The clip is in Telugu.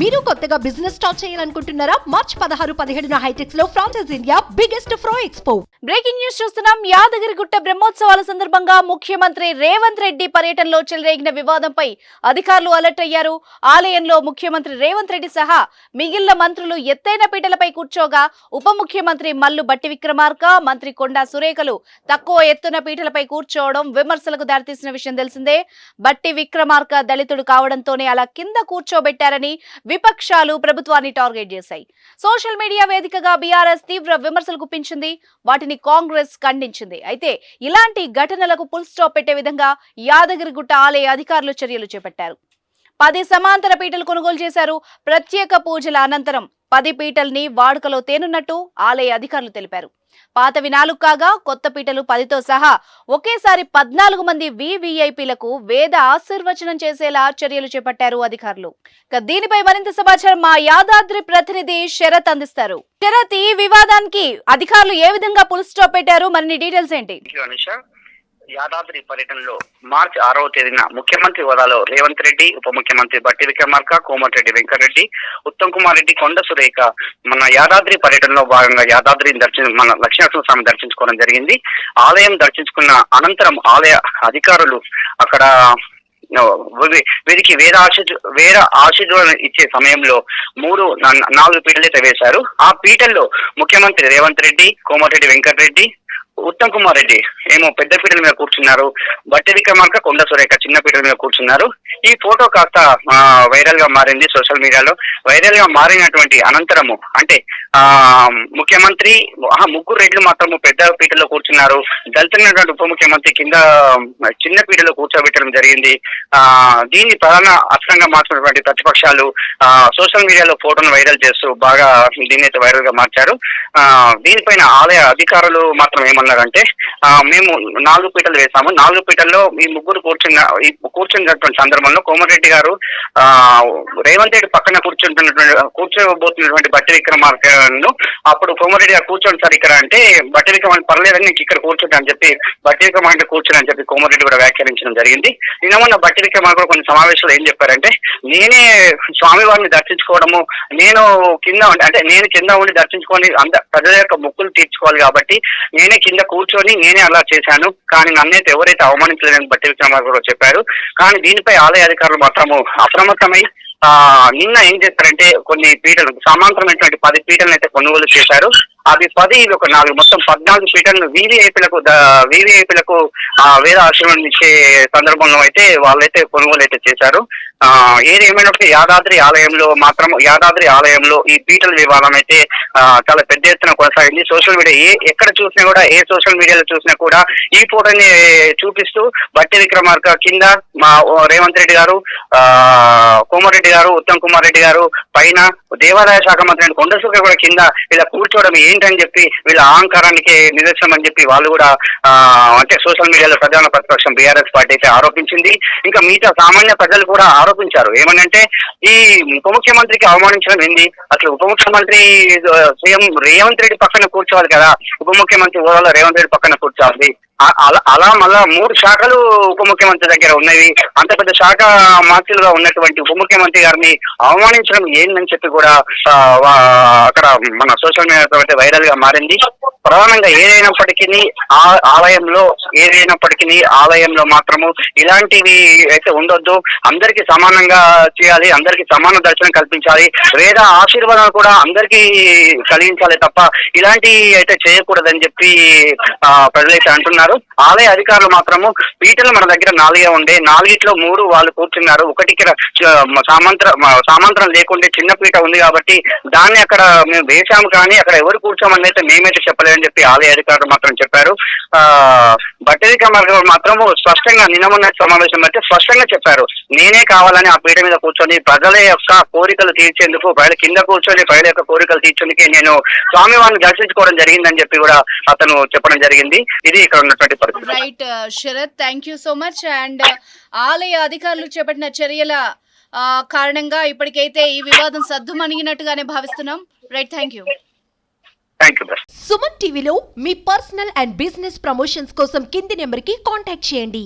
మీరు కొత్తగా బిజినెస్ స్టార్ట్ చేయాలనుకుంటున్నారా? మార్చ్ 16-17 హైటెక్స్ లో franchise India biggest ఫ్రో expo. Breaking news చూస్తున్నాం. యాదగిరిగుట్ట బ్రహ్మోత్సవాల సందర్భంగా ముఖ్యమంత్రి రేవంత్ రెడ్డి పర్యటనలో చెలరేగిన వివాదంపై అధికారులు అలర్ట్ అయ్యారు. ఆలయంలో ముఖ్యమంత్రి రేవంత్ రెడ్డి సహా మిగిలిన మంత్రులు ఎత్తైన పీటలపై కూర్చోగా ఉప ముఖ్యమంత్రి మల్లు బట్టి విక్రమార్క, మంత్రి కొండా సురేఖలు తక్కువ ఎత్తున పీటలపై కూర్చోవడం విమర్శలకు దారితీసిన విషయం తెలిసిందే. బట్టి విక్రమార్క దళితుడు కావడంతోనే అలా కింద కూర్చోబెట్టారని విపక్షాలు ప్రభుత్వాన్ని టార్గెట్ చేశాయి. సోషల్ మీడియా వేదికగా బీఆర్ఎస్ తీవ్ర విమర్శలు గుప్పించింది. వాటిని కాంగ్రెస్ ఖండించింది. అయితే ఇలాంటి ఘటనలకు ఫుల్ స్టాప్ పెట్టే విధంగా యాదగిరిగుట్ట ఆలయ అధికారులు చర్యలు చేపట్టారు. 10 సమాంతర పీటలు కొనుగోలు చేశారు. ప్రత్యేక పూజల అనంతరం 10 పీటల్ని వాడుకలో తేనున్నట్టు ఆలయ అధికారులు తెలిపారు. పాతవి 4 కాగా కొత్త పీటలు 10తో సహా ఒకేసారి 14 మంది వివిఐపీలకు వేద ఆశీర్వచనం చేసేలా చర్యలు చేపట్టారు అధికారులు. దీనిపై మరింత సమాచారం మా యాదాద్రి ప్రతినిధి శరత్ అందిస్తారు. శరత్, ఈ వివాదానికి అధికారులు ఏ విధంగా ఫుల్ స్టాప్ పెట్టారు? మరిన్ని డీటెయిల్స్ ఏంటి? యాదాద్రి పర్యటనలో మార్చి 6వ తేదీన ముఖ్యమంత్రి హోదాలో రేవంత్ రెడ్డి, ఉప ముఖ్యమంత్రి బట్టి విక్రమార్క, కోమటిరెడ్డి వెంకటరెడ్డి, ఉత్తమ్ కుమార్ రెడ్డి, కొండ సురేఖ మన యాదాద్రి పర్యటనలో భాగంగా యాదాద్రి మన లక్ష్మీనరసింహ స్వామి దర్శించుకోవడం జరిగింది. ఆలయం దర్శించుకున్న అనంతరం ఆలయ అధికారులు అక్కడ వీరికి వేద ఆశీర్వాదం ఇచ్చే సమయంలో 4 పీటలైతే వేశారు. ఆ పీటల్లో ముఖ్యమంత్రి రేవంత్ రెడ్డి, కోమటిరెడ్డి వెంకటరెడ్డి, ఉత్తమ్ కుమార్ రెడ్డి ఏమో పెద్ద పీటల మీద కూర్చున్నారు. బట్టి విక్రమార్క, కొండ సురేఖ చిన్న పీటల మీద కూర్చున్నారు. ఈ ఫోటో కాస్త వైరల్ గా మారింది సోషల్ మీడియాలో. వైరల్ గా మారినటువంటి అనంతరము అంటే ముఖ్యమంత్రి 3 రెడ్లు మాత్రము పెద్ద పీటలో కూర్చున్నారు. దళితులైనటువంటి ఉప ముఖ్యమంత్రి కింద చిన్న పీటలో కూర్చోబెట్టడం జరిగింది. దీన్ని ప్రధాన అస్త్రంగా మార్చినటువంటి ప్రతిపక్షాలు సోషల్ మీడియాలో ఫోటోను వైరల్ చేస్తూ బాగా దీన్ని అయితే వైరల్ గా మార్చారు. దీనిపైన ఆలయ అధికారులు మాత్రం ఏమన్నారంటే, మేము 4 పీటలు వేసాము. 4 పీటల్లో ఈ 3 కూర్చున్నటువంటి సందర్భంలో కోమటిరెడ్డి గారు రేవంత్ రెడ్డి పక్కన కూర్చోబోతున్నటువంటి బట్టి విక్రమార్కను అప్పుడు కోమటిరెడ్డి గారు కూర్చోండి సార్ ఇక్కడ అంటే, బట్టి విక్రమార్క పర్లేదని నీకు ఇక్కడ కూర్చోండి అని చెప్పి బట్టి విక్రమార్క కూర్చొని అని చెప్పి కోమటిరెడ్డి కూడా వ్యాఖ్యానించడం జరిగింది. నిన్న బట్టి విక్రమార్క కొన్ని సమావేశాలు ఏం చెప్పారంటే, నేనే స్వామివారిని దర్శించుకోవడము, నేను కింద ఉండి దర్శించుకొని ప్రజల యొక్క మొక్కులు తీర్చుకోవాలి కాబట్టి నేనే కింద కూర్చొని నేనే అలా చేశాను, కానీ నన్నైతే ఎవరైతే అవమానించలేదని బట్టి విక్రమార్క కూడా చెప్పారు. కానీ దీనిపై ఆలయ అధికారులు మాత్రము అప్రమత్తమై నిన్న ఏం చేశారంటే కొన్ని పీటలు సమాంతరమైనటువంటి 10 పీటలను అయితే కొనుగోలు చేశారు. అవి 10 ఇది ఒక 4 మొత్తం 14 పీటలను వీవీఐపీలకు వేద ఆశీర్వాదం ఇచ్చే సందర్భంలో అయితే వాళ్ళైతే కొనుగోలు అయితే చేశారు. ఏది ఏమైనప్పుడు యాదాద్రి ఆలయంలో ఈ పీటల వివాదం అయితే చాలా పెద్ద ఎత్తున కొనసాగింది. సోషల్ మీడియా ఎక్కడ చూసినా కూడా, ఏ సోషల్ మీడియాలో చూసినా కూడా ఈ ఫోటోని చూపిస్తూ బట్టి విక్రమార్క కింద మా రేవంత్ రెడ్డి గారు, కోమటిరెడ్డి గారు, ఉత్తమ్ కుమార్ రెడ్డి గారు పైన, దేవాదాయ శాఖ మంత్రి కొండ సురేఖ కూడా కింద ఇలా కూర్చోవడం ఏంటని చెప్పి వీళ్ళ అహంకారానికి నిదర్శనం అని చెప్పి వాళ్ళు కూడా అంటే సోషల్ మీడియాలో ప్రధాన ప్రతిపక్షం బీఆర్ఎస్ పార్టీ అయితే ఆరోపించింది. ఇంకా మిగతా సామాన్య ప్రజలు కూడా ఆరోపించారు. ఏమనంటే, ఈ ఉప ముఖ్యమంత్రికి అవమానించడం ఏంది? అసలు ఉప ముఖ్యమంత్రి సీఎం రేవంత్ రెడ్డి పక్కన కూర్చోవాలి కదా, ఉప ముఖ్యమంత్రి హోదాలో రేవంత్ రెడ్డి పక్కన కూర్చోవాలి. అలా మళ్ళా 3 శాఖలు ఉప ముఖ్యమంత్రి దగ్గర ఉన్నవి. అంత పెద్ద శాఖ మంత్రులుగా ఉన్నటువంటి ఉప ముఖ్యమంత్రి గారిని అవమానించడం ఏందని చెప్పి కూడా అక్కడ మన సోషల్ మీడియాతో వైరల్ గా మారింది. ప్రధానంగా ఏదైనప్పటికీ ఆలయంలో మాత్రము ఇలాంటివి అయితే ఉండొద్దు. అందరికీ సమానంగా చేయాలి, అందరికీ సమాన దర్శనం కల్పించాలి, వేద ఆశీర్వాదాలు కూడా అందరికీ కలిగించాలి తప్ప ఇలాంటి అయితే చేయకూడదని చెప్పి ప్రజలైతే అంటున్నారు. ఆలయ అధికారులు మాత్రము పీటలు మన దగ్గర 4 ఉండే, 4లో 3 వాళ్ళు కూర్చున్నారు. ఒకటికి సామంతరం లేకుండే చిన్న పీట ఉంది కాబట్టి దాన్ని అక్కడ మేము వేశాము, కానీ అక్కడ ఎవరు కూర్చోమని అయితే మేమైతే చెప్పలేదని చెప్పి ఆలయ అధికారులు మాత్రం చెప్పారు. బట్టి విక్రమార్క మాత్రము స్పష్టంగా నిన్న సమావేశం అయితే స్పష్టంగా చెప్పారు, నేనే కావాలని ఆ పీట మీద కూర్చొని ప్రజల యొక్క కోరికలు తీర్చేందుకు, ప్రజల కింద కూర్చొని ప్రజల యొక్క కోరికలు తీర్చేందుకే నేను స్వామివారిని దర్శించుకోవడం జరిగిందని చెప్పి కూడా అతను చెప్పడం జరిగింది. ఇది ఇక్కడ ఉన్నటువంటి పరిస్థితి. Right Sharath, thank you so much. And ఆలయ అధికారులు చేపట్టిన చర్యల కారణంగా ఇప్పటికైతే ఈ వివాదం సద్దుమణిగినట్టుగానే భావిస్తున్నాం. Right, thank you. సుమన్ టీవీలో మీ పర్సనల్ అండ్ బిజినెస్ ప్రమోషన్స్ కోసం కింది నెంబర్కి కాంటాక్ట్ చేయండి.